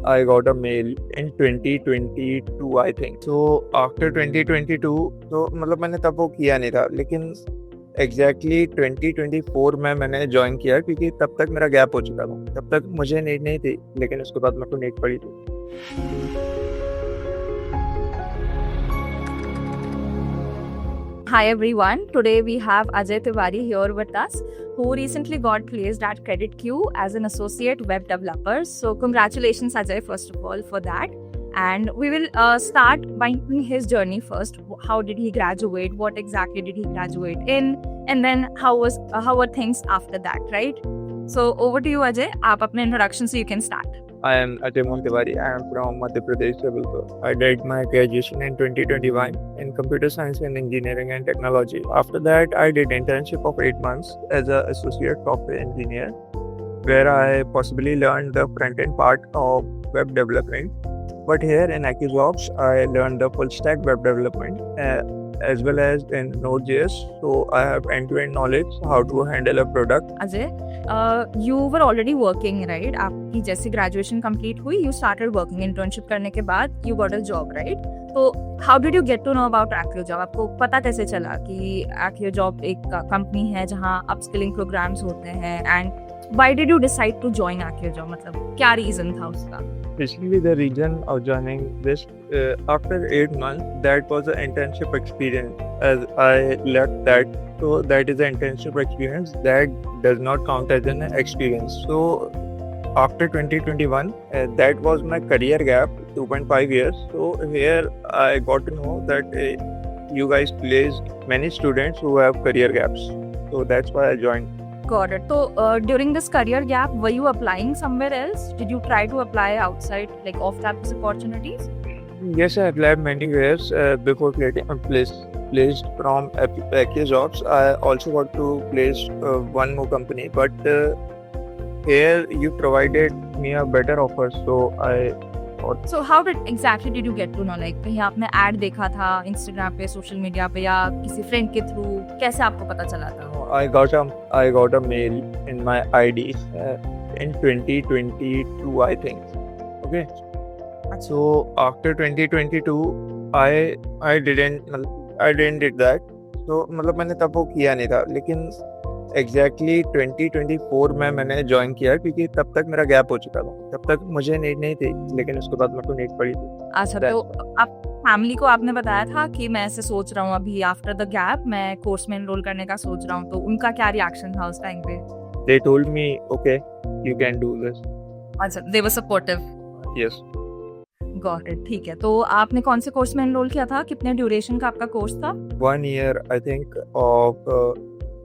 I got a mail in 2022 I think. So after 2022 तो मतलब मैंने तब वो किया नहीं था, लेकिन एग्जैक्टली 2024 में मैंने ज्वाइन किया क्योंकि तब तक मेरा गैप हो चुका था। तब तक मुझे नीड नहीं थी, लेकिन उसके बाद मेरे को नीड पड़ी थी। Hi everyone, today we have Ajay Tiwari here with us, who recently got placed at Credit Q as an associate web developer. So congratulations Ajay first of all for that. And we will start by knowing his journey first. How did he graduate? What exactly did he graduate in? And then how were things after that, right? So over to you Ajay. आप अपने introduction से you can start. I am Ajay Tiwari. I am from Madhya Pradesh, Jabalpur. I did my graduation in 2021 in computer science and engineering and technology. After that, I did internship of 8 months as an associate software engineer, where I possibly learned the front-end part of web development. But here in AccuJobs, I learned the full-stack web development as well as in Node.js. So I have end-to-end knowledge how to handle a product. Ajay, you were already working, right? आपकी जैसे graduation complete हुई, you started working. Internship करने के बाद you got a job, right? तो how did you get to know about AccuJob? आपको पता कैसे चला कि AccuJob एक company है जहाँ upskilling programs होते हैं, and why did you decide to join AccuJob? मतलब क्या reason था उसका? Basically, the reason of joining this after 8 months, that was an internship experience. As I left that, so that is an internship experience that does not count as an experience. So after 2021, that was my career gap, 2.5 years. So here I got to know that you guys placed many students who have career gaps. So that's why I joined. Got it. So during this career gap, were you applying somewhere else? Did you try to apply outside, like off-campus opportunities? Yes, I applied many years before getting placed from AccuJobs. I also got to place one more company, but here you provided me a better offer, so I thought. So how exactly did you get to know? Like कहीं आपने ad देखा था Instagram पे, social media पे, या किसी friend के through? कैसे आपको पता चला था? I got a mail in my ID in 2022 I think. Okay. So after 2022 I didn't did that. So मतलब मैंने तब वो किया नहीं था, लेकिन एग्जैक्टली 2024 में मैंने ज्वाइन किया क्योंकि तब तक मेरा गैप हो चुका था। तब तक मुझे नीड नहीं थी, लेकिन उसके बाद मेरे को नीड पड़ी थी। अच्छा, तो आप फैमिली को आपने बताया था कि मैं ऐसे सोच रहा हूँ अभी आफ्टर द गैप मैं कोर्स में एनरोल करने का सोच रहा हूँ, तो उनका क्या रिएक्शन था उस टाइम पे? They told me, okay, you can do this. अच्छा, they were supportive. Yes. Got it. ठीक है, तो आपने कौन से कोर्स में एनरोल किया था? कितने ड्यूरेशन का आपका कोर्स था? 1 year I think of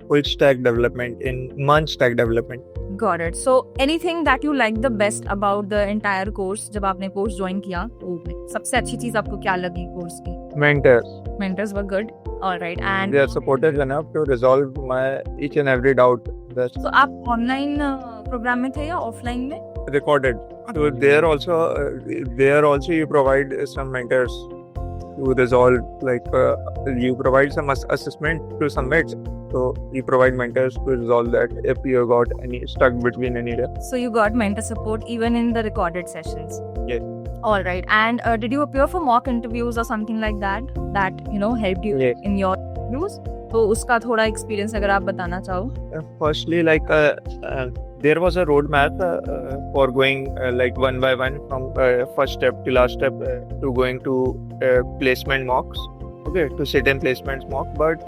full stack development in Munch stack development. Got it. So anything that you like the best about the entire course? जब आपने कोर्स ज्वाइन किया तो सबसे अच्छी चीज आपको क्या लगी कोर्स की? Mentors were good. All right. And they are supportive enough to resolve my each and every doubt. So आप ऑनलाइन प्रोग्राम में थे या ऑफलाइन में? Recorded. So there also you provide some mentors to resolve, like you provide some assessment to submit. So you provide mentors to resolve that if you got any stuck between any day. So you got mentor support even in the recorded sessions. Yes. All right. And did you appear for mock interviews or something like that helped you in your interviews? तो उसका थोड़ा experience अगर आप बताना चाहो. Firstly, like there was a roadmap for going like one by one from first step to last step to going to placement mocks. Okay, to sit in placements mock, but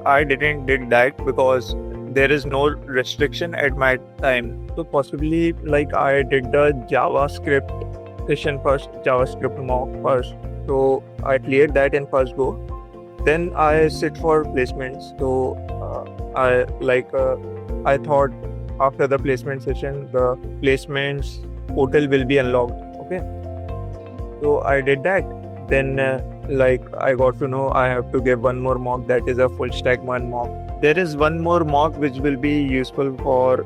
I didn't did that because there is no restriction at my time. So possibly I did the JavaScript session first, JavaScript mock first. So I cleared that in first go. Then I sit for placements. So I thought after the placement session, the placements portal will be unlocked. Okay. So I did that. Then I got to know I have to give one more mock, that is a full stack one mock. There is one more mock which will be useful for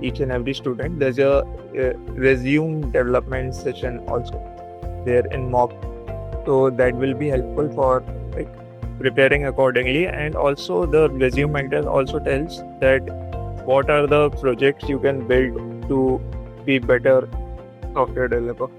each and every student. There's a resume development session also there in mock. So that will be helpful for preparing accordingly, and also the resume mentor also tells that what are the projects you can build to be better software developer.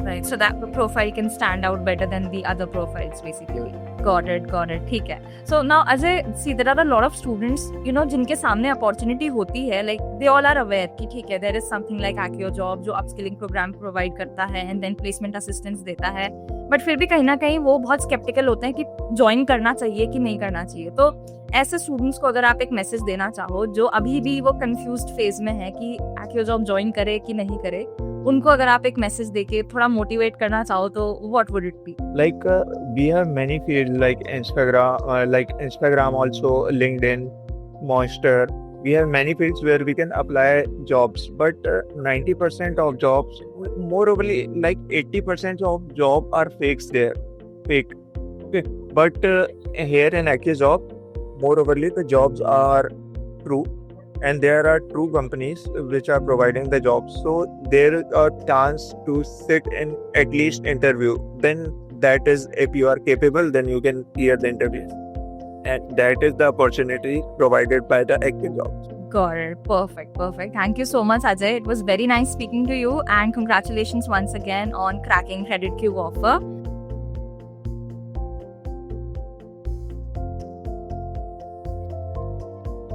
Right, so that profile can stand out better than the other profiles basically. Got it. ठीक है. So now Ajay, see there are a lot of students, you know, जिनके सामने opportunity होती है, like they all are aware कि ठीक है, there is something like Accio Job जो upskilling program provide करता है and then placement assistance देता है, but फिर भी कहीं ना कहीं वो बहुत skeptical होते हैं कि join करना चाहिए कि नहीं करना चाहिए. तो ऐसे स्टूडेंट्स को अगर आप एक मैसेज देना चाहो जो अभी भी वो कंफ्यूज्ड फेज में है कि Accio Job ज्वाइन करे कि नहीं करे, उनको अगर आप एक मैसेज देके थोड़ा मोटिवेट करना चाहो तो what would it be? Like we have many fields like Instagram also, LinkedIn, Monster. We have many fields where we can apply jobs, but 90% of jobs, moreover like 80% of job are fake. Okay. But here in Accio Job, moreover the jobs are true. And there are true companies which are providing the jobs. So there is a chance to sit in at least interview. Then that is, if you are capable, then you can clear the interview. And that is the opportunity provided by the Accio Jobs. Got it. Perfect. Thank you so much, Ajay. It was very nice speaking to you and congratulations once again on cracking Credit Q offer.